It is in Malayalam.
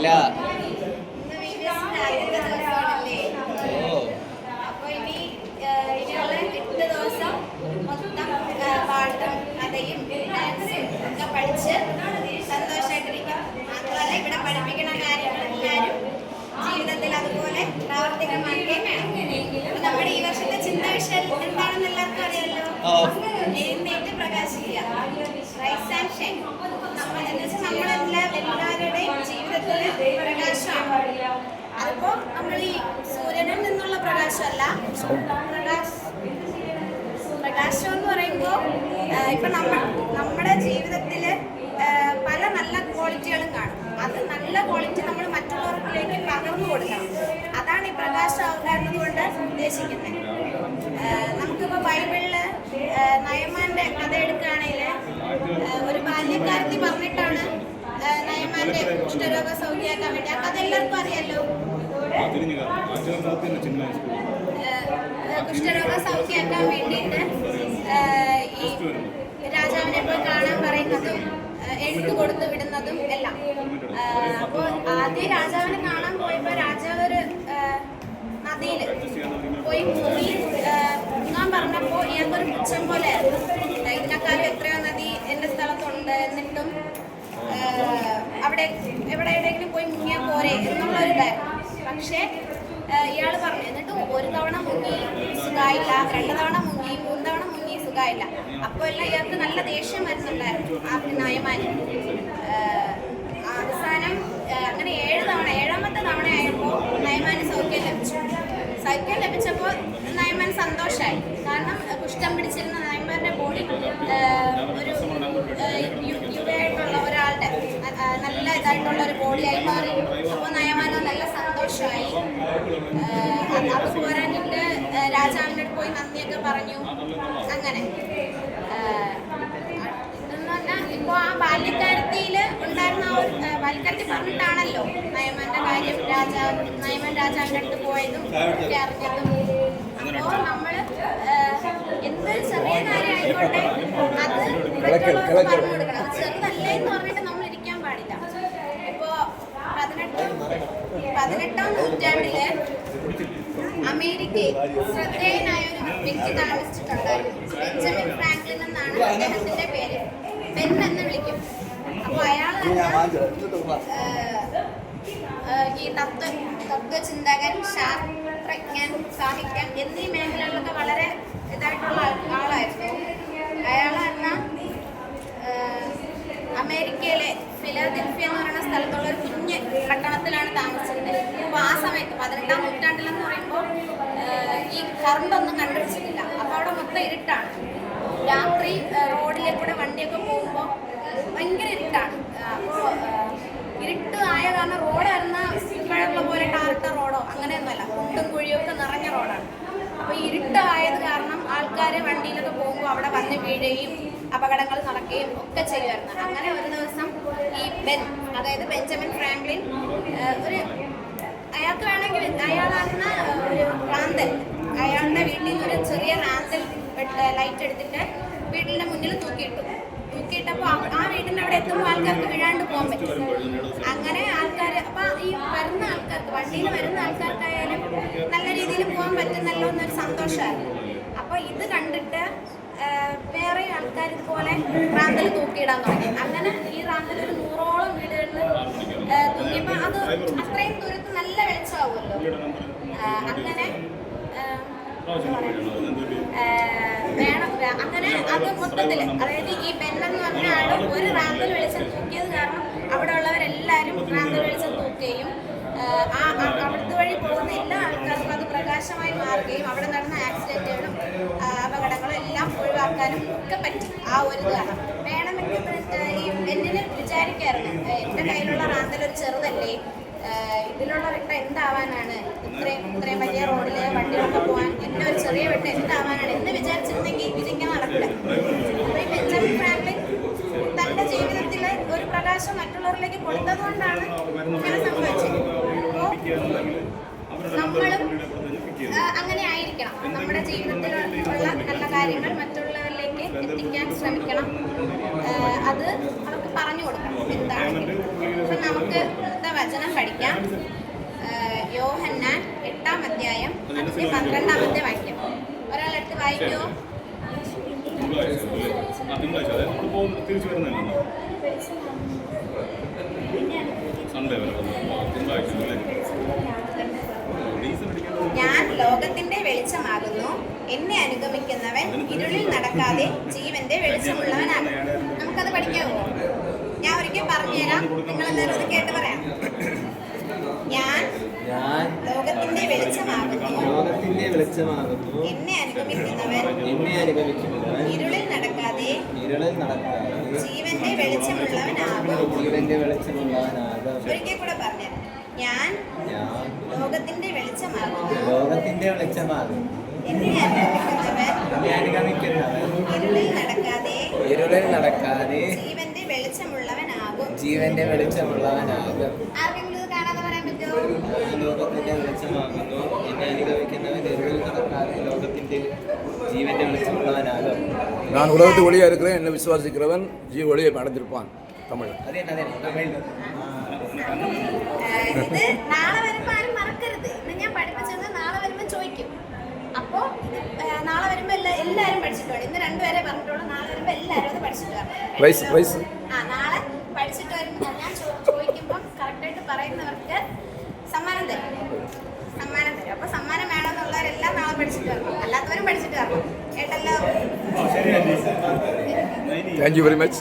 ഇല്ല. അപ്പൊ ഇനിയുള്ള 8 ദിവസം മൊത്തം പാട്ടും കഥയും ഡാൻസും ഒക്കെ പഠിച്ച് സന്തോഷമായിട്ടിരിക്കും. മാത്രമല്ല ഇവിടെ പഠിപ്പിക്കുന്ന കാര്യങ്ങളെല്ലാവരും ജീവിതത്തിൽ അതുപോലെ പ്രാവർത്തികമാക്കുകയും വേണം. നമ്മുടെ ഈ വർഷത്തെ ചിന്താ വിഷയം എന്താണെന്ന് എല്ലാവർക്കും അറിയാമല്ലോ. എഴുന്നേറ്റ് പ്രകാശിക്കുക, റൈസ് ആൻഡ് ഷൈൻ. നമ്മളെല്ലാവരുടെയും ജീവിതത്തിലെ പ്രകാശമാണ്. അതിപ്പോ നമ്മൾ ഈ സൂര്യനിൽ നിന്നുള്ള പ്രകാശമല്ല, പ്രകാശം എന്ന് പറയുമ്പോൾ ഇപ്പൊ നമ്മുടെ ജീവിതത്തില് പല നല്ല ക്വാളിറ്റികളും കാണും. അത് നല്ല ക്വാളിറ്റി നമ്മൾ മറ്റുള്ളവരിലേക്ക് പകർന്നു കൊടുക്കണം. അതാണ് ഈ പ്രകാശമാവുക എന്നതുകൊണ്ട് ഉദ്ദേശിക്കുന്നത്. നമുക്കിപ്പോ ബൈബിളില് നയമാന്റെ കഥ എടുക്കുകയാണെങ്കിൽ ഒരു ബാല്യക്കാരത്തി പറഞ്ഞിട്ടാണ് നയമാന്റെ കുഷ്ഠരോഗ സൗഖ്യമാക്കാൻ വേണ്ടി. ആ കഥ എല്ലാവർക്കും അറിയാലോ. കുഷ്ഠരോഗ സൗഖ്യമാക്കാൻ വേണ്ടിയിട്ട് ഈ രാജാവിനെ പോയി കാണാൻ പറയുന്നതും എഴുത്ത് കൊടുത്തു വിടുന്നതും എല്ലാം. അപ്പോൾ ആദ്യം രാജാവിനെ കാണാൻ പോയപ്പോൾ രാജാവ് ഒരു നദിയിൽ പോയി മുങ്ങാൻ പറഞ്ഞപ്പോൾ ഇയാൾക്കൊരു പുച്ഛം പോലെ ആയിരുന്നു. ഇതിനേക്കാളും എത്രയോ നദി എൻ്റെ സ്ഥലത്തുണ്ട്, എന്നിട്ടും അവിടെ എവിടെയെങ്കിലും പോയി മുങ്ങിയാൽ പോരെ എന്നുള്ളൊരിതായിരുന്നു. പക്ഷേ ഇയാൾ പറഞ്ഞു, എന്നിട്ട് ഒരു തവണ മുങ്ങി സുഖമായില്ല, 2 തവണ മുങ്ങി, 3 തവണ മുങ്ങി സുഖമായില്ല. അപ്പോൾ എല്ലാം ഇയാൾക്ക് നല്ല ദേഷ്യം വരുന്നുണ്ടായിരുന്നു ആ നയമാന്. അവസാനം അങ്ങനെ 7 തവണ, 7ാമത്തെ തവണ ആയപ്പോൾ നയമാന് സൗഖ്യം ലഭിച്ചു. സൗഖ്യം ലഭിച്ചപ്പോൾ നയമാൻ സന്തോഷമായി. കാരണം കുഷ്ഠം പിടിച്ചിരുന്ന നയമാന്റെ ബോഡി ഒരു യുവയായിട്ടുള്ള ഒരാളുടെ നല്ല ഇതായിട്ടുള്ള ഒരു ബോഡിയായി മാറി. അപ്പോൾ നയമാന് നല്ല സന്തോഷമായി. അത് പോരാഞ്ഞിട്ട് രാജാവിൻ്റെ അടുത്ത് പോയി നന്ദിയൊക്കെ പറഞ്ഞു. അങ്ങനെ ഇതെന്ന് പറഞ്ഞാൽ ഇപ്പോൾ ആ ബാല്യക്കാരത്തിയിൽ ഉണ്ടായിരുന്ന ആ ഒരു ബാല്യക്കാരത്തി പറഞ്ഞിട്ടാണല്ലോ നയമാന്റെ കാര്യം നയമാൻ രാജാവിൻ്റെ അടുത്ത് പോയതും ഒക്കെ അറിഞ്ഞതും. അപ്പോൾ നമ്മൾ എന്ത് ചെറിയ കാര്യമായിക്കോട്ടെ അത് മറ്റുള്ളവർക്ക് പറഞ്ഞു കൊടുക്കണം. അത് ചെറുതല്ലേ എന്ന് പറഞ്ഞിട്ട് നമ്മൾ ഇരിക്കാൻ പാടില്ല. ഇപ്പോൾ 18ാം നൂറ്റാണ്ടില് അമേരിക്കയിൽ ശ്രദ്ധേയനായ ഒരു വ്യക്തി താമസിച്ചിട്ടുണ്ടായിരുന്നു. ബെഞ്ചമിൻ ഫ്രാങ്ക്ലിൻ എന്നാണ് അദ്ദേഹത്തിന്റെ പേര്. ബെൻ എന്ന് വിളിക്കും. അപ്പൊ അയാൾ ഈ തത്വചിന്തകൻ, ശാസ്ത്രജ്ഞൻ, സാഹിത്യൻ എന്നീ മേഖലകളിലൊക്കെ വളരെ ഇതായിട്ടുള്ള ആളായിരുന്നു. അയാളെന്ന അമേരിക്കയിലെ ഫിലാഡൽഫിയ എന്ന് പറയുന്ന സ്ഥലത്തുള്ള ഒരു കുഞ്ഞ് പട്ടണത്തിലാണ് താമസിക്കുന്നത്. അപ്പോൾ ആ സമയത്ത് 18ാം നൂറ്റാണ്ടിലെന്ന് പറയുമ്പോൾ ഈ കറണ്ടൊന്നും കണ്ടുപിടിച്ചിട്ടില്ല. അപ്പോൾ അവിടെ മൊത്തം ഇരുട്ടാണ്. രാത്രി റോഡിലെ കൂടെ വണ്ടിയൊക്കെ പോകുമ്പോൾ ഭയങ്കര ഇരുട്ടാണ്. അപ്പോൾ ഇരുട്ട് ആയ കാരണം റോഡായിരുന്ന ഇപ്പോഴുള്ള പോലെ ടാറിട്ട റോഡോ അങ്ങനെയൊന്നുമല്ല, കുണ്ടും കുഴിയൊക്കെ നിറഞ്ഞ റോഡാണ്. അപ്പോൾ ഇരുട്ടായത് കാരണം ആൾക്കാർ വണ്ടിയിലൊക്കെ പോകുമ്പോൾ അവിടെ വന്ന് വീഴുകയും അപകടങ്ങൾ നടക്കുകയും ഒക്കെ ചെയ്യുമായിരുന്നു. അങ്ങനെ ഒരു ദിവസം ഈ അതായത് ബെഞ്ചമിൻ ഫ്രാങ്ക്ലിൻ അയാൾക്ക് വേണമെങ്കിൽ അയാളായിരുന്ന ഒരു റാന്തൽ, അയാളുടെ വീട്ടിൽ നിന്ന് ഒരു ചെറിയ റാന്തൽ ലൈറ്റ് എടുത്തിട്ട് വീട്ടിൻ്റെ മുന്നിൽ തൂക്കിയിട്ടപ്പോൾ ആ വീടിൻ്റെ അവിടെ എത്തുമ്പോൾ ആൾക്കാർക്ക് വീഴാണ്ട് പോകാൻ പറ്റും. അങ്ങനെ ആൾക്കാർ അപ്പോൾ ഈ വരുന്ന ആൾക്കാർക്ക്, വണ്ടിയിൽ വരുന്ന ആൾക്കാർക്കായാലും നല്ല രീതിയിൽ പോകാൻ പറ്റുന്നല്ലോ എന്നൊരു സന്തോഷമായിരുന്നു. അപ്പോൾ ഇത് കണ്ടിട്ട് വേറെ ആൾക്കാർ ഇതുപോലെ റാന്തൽ തൂക്കിയിടാൻ തുടങ്ങി. അങ്ങനെ ഈ റാന്തൽ ഒരു 100ഓളം വീടുകളിൽ തൂക്കിയപ്പോൾ അത് അത്രയും ദൂരത്ത് നല്ല വെളിച്ചമാവുമല്ലോ. അങ്ങനെ അങ്ങനെ അത് മൊത്തത്തിൽ, അതായത് ഈ ബെന്നെന്ന് പറഞ്ഞ ആള് ഒരു റാന്തൽ വെളിച്ചം തൂക്കിയത് കാരണം അവിടെ ഉള്ളവരെല്ലാവരും റാന്തൽ വെളിച്ചം തൂക്കുകയും അവിടുത്തെ വഴി പോകുന്ന എല്ലാ ആൾക്കാർക്കും അത് പ്രകാശമായി മാറുകയും അവിടെ നടന്ന ആക്സിഡന്റുകളും അപകടങ്ങളും എല്ലാം ഒഴിവാക്കാനും ഒക്കെ പറ്റി ആ ഒരു കാരണം. വേണമെങ്കിൽ ഈ ബെന്നിന് വിചാരിക്കാറുണ്ട്, എൻ്റെ കയ്യിലുള്ള റാന്തൽ ഒരു ചെറുതല്ലേ, ഇതിലുള്ള വെട്ട എന്താവാനാണ്, ഇത്രയും വലിയ റോഡില് വണ്ടികളൊക്കെ പോകാൻ എൻ്റെ ഒരു ചെറിയ വെട്ട എന്താവാനാണ് എന്ന് വിചാരിച്ചിരുന്നെങ്കിൽ ഇതിങ്ങനെ നടക്കില്ല. അപ്പോൾ ഈ ബെഞ്ചമിൻ ഫ്രാങ്ക്ലിൻ തൻ്റെ ജീവിതത്തിൽ ഒരു പ്രകാശം മറ്റുള്ളവരിലേക്ക് കൊടുത്തതുകൊണ്ടാണ് ഇങ്ങനെ സംഭവിച്ചത്. അപ്പോൾ നമ്മളും അങ്ങനെ ആയിരിക്കണം. നമ്മുടെ ജീവിതത്തിലുള്ള നല്ല കാര്യങ്ങൾ മറ്റുള്ളവരിലേക്ക് എത്തിക്കാൻ ശ്രമിക്കണം. അത് അവർക്ക് പറഞ്ഞു കൊടുക്കണം. എന്താണെങ്കിലും ഇപ്പം നമുക്ക് എന്താ വചനം പഠിക്കാം. യോഹന്നാൻ 8-ാം അധ്യായം 12-ാമത്തെ വാക്യം. ഒരാളെടുത്ത് വായിക്കുമോ? ഞാൻ ലോകത്തിന്റെ വെളിച്ചമാകുന്നു. എന്നെ അനുഗമിക്കുന്നവൻ ഇരുളിൽ നടക്കാതെ ജീവന്റെ വെളിച്ചമുള്ളവനാകും. നമുക്കത് പഠിക്കാമോ? ഞാൻ ഒരിക്കൽ പറഞ്ഞുതരാം, നിങ്ങളെല്ലാവരും അത് കേട്ട് പറയാം. ഞാൻ ലോകത്തിന്റെ വെളിച്ചമാകുന്നു. എന്നെ അനുഗമിക്കുന്നവൻ ഇരുളിൽ നടക്കാതെ ജീവന്റെ വെളിച്ചമുള്ളവനാകും. ഒരിക്കൽ കൂടെ പറഞ്ഞുതരാം. ഞാൻ ലോകത്തിന്റെ വെളിച്ചമാകും. എന്നെ അനുഗമിക്കുന്നവൻ ഇരുളിൽ നടക്കാതെ ജീവന്റെ വെളിച്ചമുള്ളവനാകും. ആർക്കെങ്കിലും ഇത് കാണാതെ പറയാൻ പറ്റുമോ? ലോകത്തിന്റെ വെളിച്ചമാകുന്നു. എന്നെ അനുഗമിക്കുന്നവൻ ഇരുളിൽ നടക്കാതെ ലോകത്തിന്റെ ജീവന്റെ വെളിച്ചമുള്ളവനാകും. நான் உலகத்து ஒளியா இருக்கிறேன், என்னை விசுவாசிக்கிறவன் ஜீவ ஒளியை அடைந்திருப்பான். தமிழ். ഇത് നാളെ വരുമ്പോ ആരും മറക്കരുത്. ഇന്ന് ഞാൻ പഠിപ്പിച്ചത് നാളെ വരുമ്പോ ചോദിക്കും. അപ്പോ നാളെ വരുമ്പോ എല്ലാരും പഠിച്ചിട്ട് വേണം. ഇന്ന് 2 പേരെ പറഞ്ഞിട്ടുള്ളൂ. നാളെ വരുമ്പോ എല്ലാരും അത് പഠിച്ചിട്ട് വരണം. നാളെ പഠിച്ചിട്ട് വരുമ്പോ ഞാൻ ചോദിക്കുമ്പോ കറക്റ്റായിട്ട് പറയുന്നവർക്ക് സമ്മാനം തരും. അപ്പൊ സമ്മാനം വേണമെന്നുള്ളവരെല്ലാം നാളെ പഠിച്ചിട്ട് വരണം. അല്ലാത്തവരും പഠിച്ചിട്ട് വരണം. കേട്ടല്ലോ? Thank you very much.